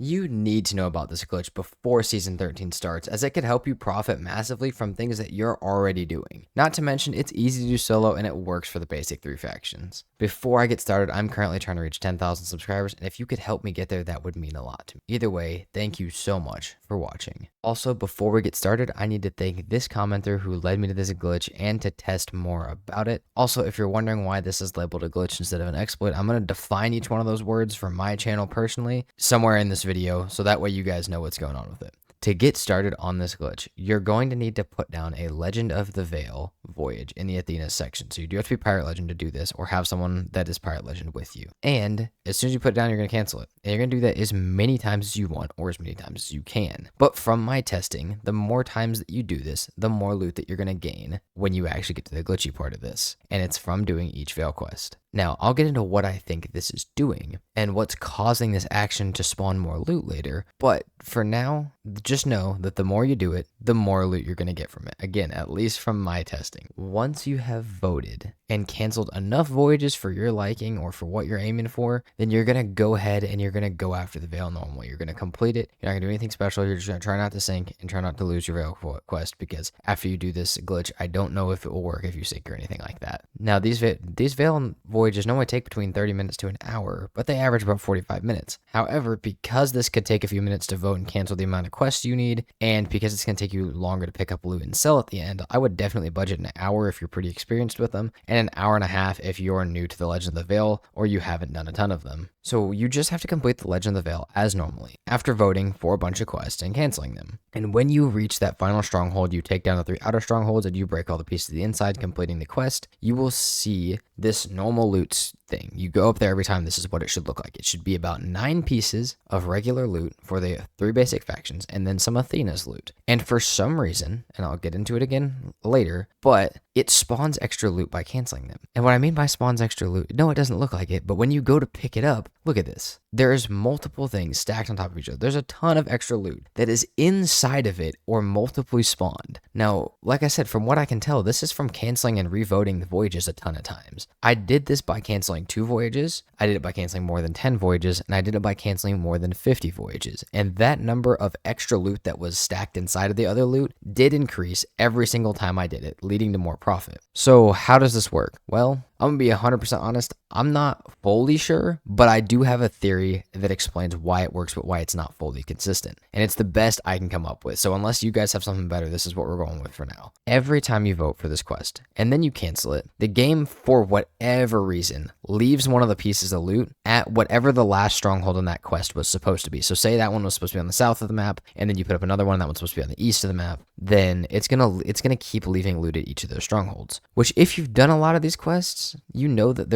You need to know about this glitch before Season 13 starts, as it could help you profit massively from things that you're already doing. Not to mention, it's easy to do solo and it works for the basic 3 factions. Before I get started, I'm currently trying to reach 10,000 subscribers, and if you could help me get there, that would mean a lot to me. Either way, thank you so much for watching. Also, before we get started, I need to thank this commenter who led me to this glitch and to test more about it. Also, if you're wondering why this is labeled a glitch instead of an exploit, I'm going to define each one of those words for my channel personally somewhere in this video, so that way you guys know what's going on with it. To get started on this glitch, you're going to need to put down a Legend of the Veil voyage in the Athena section. So you do have to be Pirate Legend to do this, or have someone that is Pirate Legend with you. And as soon as you put it down, you're going to cancel it. And you're going to do that as many times as you want, or as many times as you can. But from my testing, the more times that you do this, the more loot that you're going to gain when you actually get to the glitchy part of this. And it's from doing each Veil quest. Now, I'll get into what I think this is doing and what's causing this action to spawn more loot later, but for now, just know that the more you do it, the more loot you're going to get from it. Again, at least from my testing. Once you have voted and canceled enough voyages for your liking or for what you're aiming for, then you're going to go ahead and you're going to go after the Veil normally. You're going to complete it. You're not going to do anything special. You're just going to try not to sink and try not to lose your Veil quest, because after you do this glitch, I don't know if it will work if you sink or anything like that. Now, these Veil voyages normally take between 30 minutes to an hour, but they average about 45 minutes. However, because this could take a few minutes to vote and cancel the amount of quests you need, and because it's going to take you longer to pick up loot and sell at the end, I would definitely budget an hour if you're pretty experienced with them, and an hour and a half if you're new to the Legend of the Veil or you haven't done a ton of them. So you just have to complete the Legend of the Veil as normally, after voting for a bunch of quests and canceling them. And when you reach that final stronghold, you take down the 3 outer strongholds and you break all the pieces of the inside, completing the quest, you will see this normal loot thing. You go up there every time. This is what it should look like. It should be about 9 pieces of regular loot for the 3 basic factions, and then some Athena's loot. And for some reason, and I'll get into it again later, but it spawns extra loot by canceling them. And what I mean by spawns extra loot, no, it doesn't look like it, but when you go to pick it up, look at this. There's multiple things stacked on top of each other. There's a ton of extra loot that is inside of it or multiply spawned. Now, like I said, from what I can tell, this is from canceling and revoting the voyages a ton of times. I did this by canceling 2 voyages, I did it by canceling more than 10 voyages, and I did it by canceling more than 50 voyages. And that number of extra loot that was stacked inside of the other loot did increase every single time I did it, leading to more profit. So how does this work? Well, I'm going to be 100% honest. I'm not fully sure, but I do have a theory that explains why it works, but why it's not fully consistent. And it's the best I can come up with. So unless you guys have something better, this is what we're going with for now. Every time you vote for this quest and then you cancel it, the game, for whatever reason, leaves one of the pieces of loot at whatever the last stronghold in that quest was supposed to be. So say that one was supposed to be on the south of the map, and then you put up another one that one's supposed to be on the east of the map, then it's gonna keep leaving loot at each of those strongholds. Which, if you've done a lot of these quests, you know that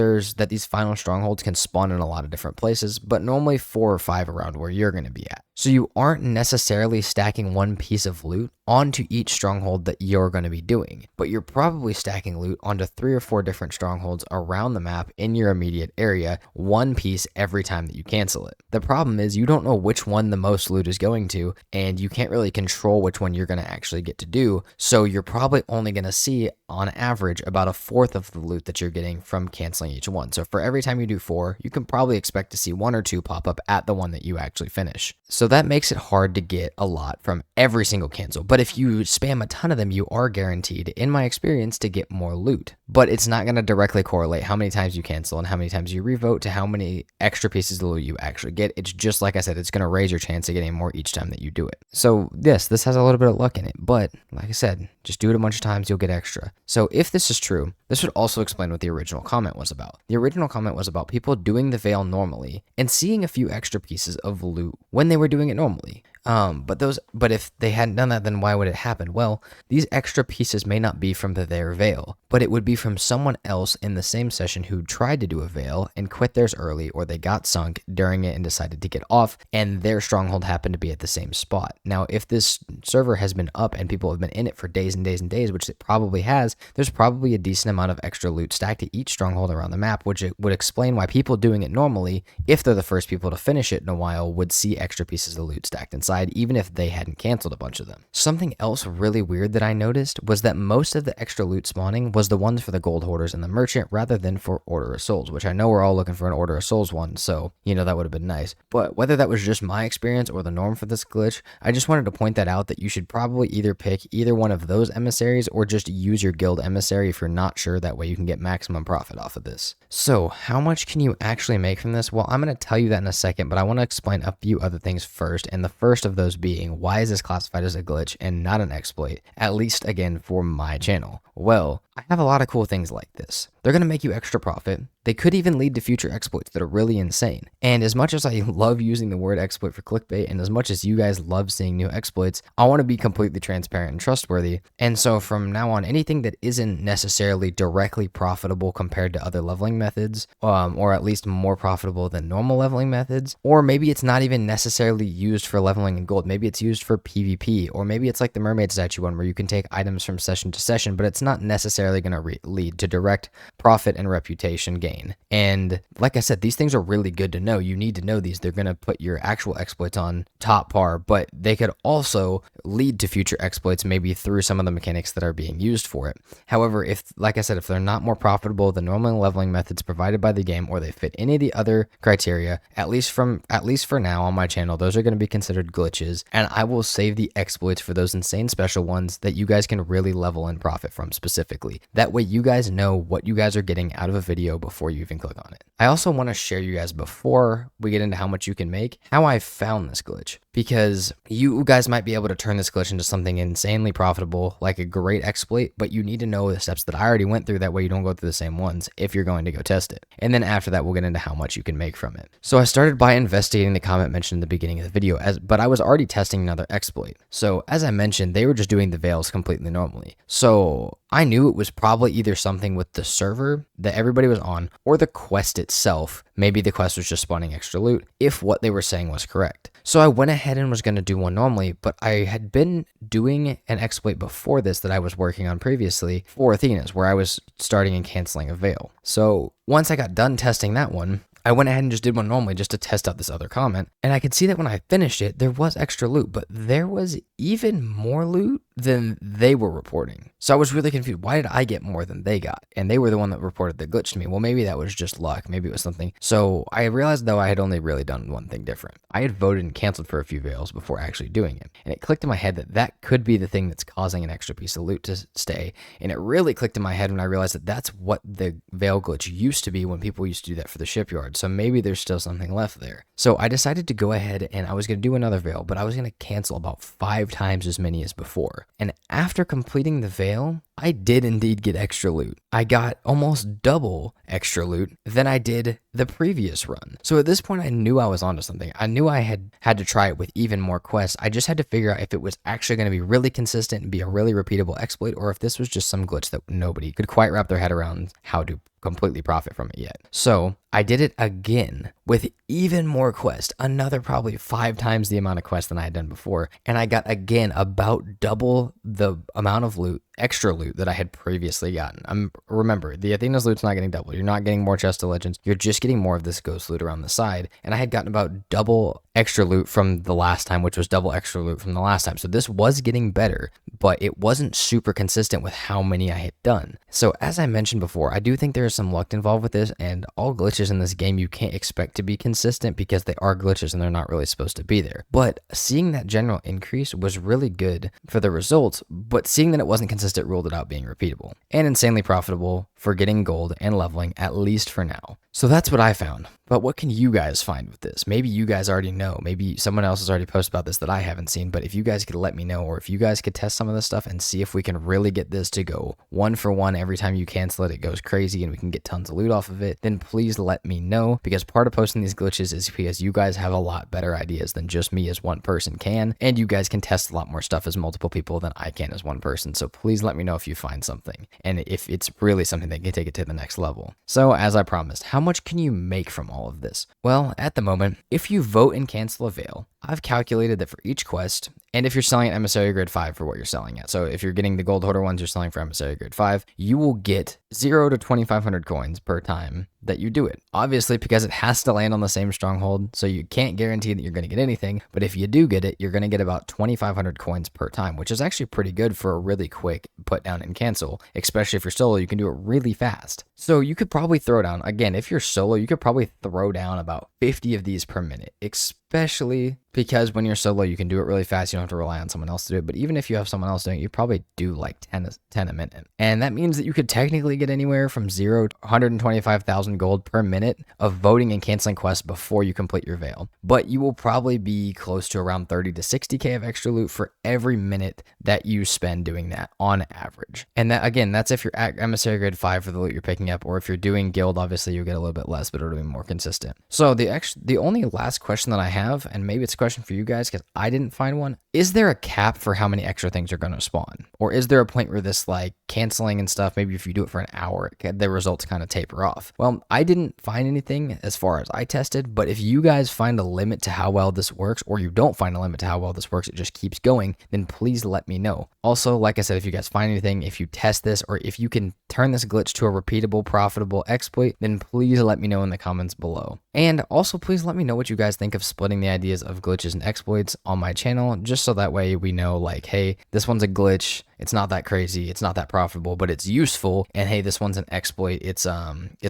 these final strongholds can spawn in a lot of different places, but normally 4 or 5 around where you're going to be at. So you aren't necessarily stacking one piece of loot onto each stronghold that you're going to be doing, but you're probably stacking loot onto 3 or 4 different strongholds around the map in your immediate area, one piece every time that you cancel it. The problem is you don't know which one the most loot is going to, and you can't really control which one you're going to actually get to do, so you're probably only going to see, on average, about 1/4 of the loot that you're getting from canceling each one. So for every time you do 4, you can probably expect to see 1 or 2 pop up at the one that you actually finish. So that makes it hard to get a lot from every single cancel. But if you spam a ton of them, you are guaranteed, in my experience, to get more loot. But it's not going to directly correlate how many times you cancel and how many times you revote to how many extra pieces of loot you actually get. It's just, like I said, it's going to raise your chance of getting more each time that you do it. So yes, this has a little bit of luck in it, but like I said, just do it a bunch of times, you'll get extra. So if this is true, this would also explain what the original comment was about. The original comment was about people doing the Veil normally and seeing a few extra pieces of loot when they were doing it normally. But if they hadn't done that, then why would it happen? Well, these extra pieces may not be from their Veil, but it would be from someone else in the same session who tried to do a Veil and quit theirs early, or they got sunk during it and decided to get off, and their stronghold happened to be at the same spot. Now, if this server has been up and people have been in it for days and days and days, which it probably has, there's probably a decent amount of extra loot stacked at each stronghold around the map, which it would explain why people doing it normally, if they're the first people to finish it in a while, would see extra pieces of loot stacked inside side even if they hadn't canceled a bunch of them. Something else really weird that I noticed was that most of the extra loot spawning was the ones for the gold hoarders and the merchant rather than for Order of Souls, which I know we're all looking for an Order of Souls one, so that would have been nice. But whether that was just my experience or the norm for this glitch, I just wanted to point that out, that you should probably either pick either one of those emissaries or just use your guild emissary if you're not sure. That way you can get maximum profit off of this. So how much can you actually make from this? Well, I'm going to tell you that in a second, but I want to explain a few other things first, and the first of those being, why is this classified as a glitch and not an exploit, at least again for my channel? Well, I have a lot of cool things like this. They're going to make you extra profit. They could even lead to future exploits that are really insane. And as much as I love using the word exploit for clickbait, and as much as you guys love seeing new exploits, I want to be completely transparent and trustworthy. And so from now on, anything that isn't necessarily directly profitable compared to other leveling methods, or at least more profitable than normal leveling methods, or maybe it's not even necessarily used for leveling in gold. Maybe it's used for PvP, or maybe it's like the mermaid statue one where you can take items from session to session, but it's not necessarily going to lead to direct profit and reputation gain. And like I said, these things are really good to know. You need to know these. They're going to put your actual exploits on top par, but they could also lead to future exploits, maybe through some of the mechanics that are being used for it. However, like I said, if they're not more profitable than normal leveling methods provided by the game, or they fit any of the other criteria, at least for now on my channel, those are going to be considered glitches, and I will save the exploits for those insane special ones that you guys can really level and profit from specifically. That way you guys know what you guys are getting out of a video before you even click on it. I also want to share you guys, before we get into how much you can make, how I found this glitch, because you guys might be able to turn this glitch into something insanely profitable, like a great exploit, but you need to know the steps that I already went through. That way you don't go through the same ones if you're going to go test it. And then after that, we'll get into how much you can make from it. So I started by investigating the comment mentioned in the beginning of the video, but I was already testing another exploit. So as I mentioned, they were just doing the veils completely normally. So I knew it was probably either something with the server that everybody was on, or the quest itself. Maybe the quest was just spawning extra loot, if what they were saying was correct. So I went ahead and was going to do one normally, but I had been doing an exploit before this that I was working on previously for Athena's, where I was starting and canceling a veil. So once I got done testing that one, I went ahead and just did one normally just to test out this other comment. And I could see that when I finished it, there was extra loot, but there was even more loot than they were reporting. So I was really confused. Why did I get more than they got? And they were the one that reported the glitch to me. Well, maybe that was just luck. Maybe it was something. So I realized, though, I had only really done one thing different. I had voted and canceled for a few veils before actually doing it. And it clicked in my head that that could be the thing that's causing an extra piece of loot to stay. And it really clicked in my head when I realized that that's what the veil glitch used to be when people used to do that for the shipyard. So maybe there's still something left there. So I decided to go ahead and I was going to do another veil, but I was going to cancel about 5 times as many as before. And after completing the veil, I did indeed get extra loot. I got almost double extra loot than I did the previous run. So at this point, I knew I was onto something. I knew I had to try it with even more quests. I just had to figure out if it was actually going to be really consistent and be a really repeatable exploit, or if this was just some glitch that nobody could quite wrap their head around how to completely profit from it yet. So I did it again with even more quests, another probably 5 times the amount of quests than I had done before. And I got again about double the amount of loot, extra loot, that I had previously gotten. Remember, the Athena's loot's not getting double. You're not getting more chest of legends. You're just getting more of this ghost loot around the side. And I had gotten about double extra loot from the last time, which was double extra loot from the last time. So this was getting better, but it wasn't super consistent with how many I had done. So as I mentioned before, I do think there is some luck involved with this, and all glitches in this game you can't expect to be consistent because they are glitches and they're not really supposed to be there. But seeing that general increase was really good for the results, but seeing that it wasn't consistent ruled it out being repeatable and insanely profitable for getting gold and leveling, at least for now. So that's what I found. But what can you guys find with this? Maybe you guys already know. Maybe someone else has already posted about this that I haven't seen. But if you guys could let me know, or if you guys could test some of this stuff and see if we can really get this to go 1 for 1 every time you cancel it, it goes crazy and we can get tons of loot off of it, then please let me know. Because part of posting these glitches is because you guys have a lot better ideas than just me as one person can. And you guys can test a lot more stuff as multiple people than I can as one person. So please let me know if you find something, and if it's really something that can take it to the next level. So as I promised, how much can you make from all of this? Well, at the moment, if you vote and cancel a veil, I've calculated that for each quest, and if you're selling at Emissary Grade 5 for what you're selling at, so if you're getting the gold hoarder ones you're selling for Emissary Grade 5, you will get 0 to 2,500 coins per time that you do it. Obviously, because it has to land on the same stronghold, so you can't guarantee that you're going to get anything, but if you do get it, you're going to get about 2,500 coins per time, which is actually pretty good for a really quick put down and cancel, especially if you're solo, you can do it really fast. So you could probably throw down, again, if you're solo, you could probably throw down about 50 of these per minute, especially because when you're solo, you can do it really fast. You don't have to rely on someone else to do it. But even if you have someone else doing it, you probably do like 10 a minute. And that means that you could technically get anywhere from 0 to 125,000 gold per minute of voting and canceling quests before you complete your veil. But you will probably be close to around 30 to 60k of extra loot for every minute that you spend doing that on average. And that, again, that's if you're at emissary grade 5 for the loot you're picking up, or if you're doing guild, obviously you'll get a little bit less, but it'll be more consistent. So the only last question that I have, and maybe it's a question for you guys because I didn't find one, is there a cap for how many extra things are going to spawn? Or is there a point where this like canceling and stuff, maybe if you do it for an hour, the results kind of taper off? Well, I didn't find anything as far as I tested, but if you guys find a limit to how well this works, or you don't find a limit to how well this works, it just keeps going, then please let me know. Also, like I said, if you guys find anything, if you test this, or if you can turn this glitch to a repeatable, profitable exploit, then please let me know in the comments below. And also, please let me know what you guys think of splitting the ideas of glitches and exploits on my channel, just so that way we know, like, hey, this one's a glitch, it's not that crazy, it's not that profitable, but it's useful, and hey, this one's an exploit, it's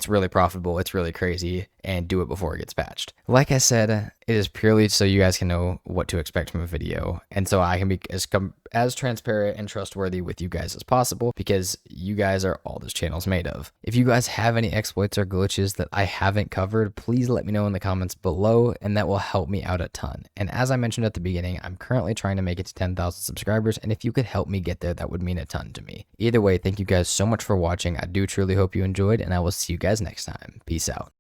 really profitable, it's really crazy, and do it before it gets patched. Like I said, it is purely so you guys can know what to expect from a video, and so I can be as transparent and trustworthy with you guys as possible, because you guys are all this channel's made of. If you guys have any exploits or glitches that I haven't covered, please let me know in the comments below, and that will help me out a ton. And as I mentioned at the beginning, I'm currently trying to make it to 10,000 subscribers, and if you could help me get there, that would mean a ton to me. Either way, thank you guys so much for watching. I do truly hope you enjoyed, and I will see you guys next time. Peace out.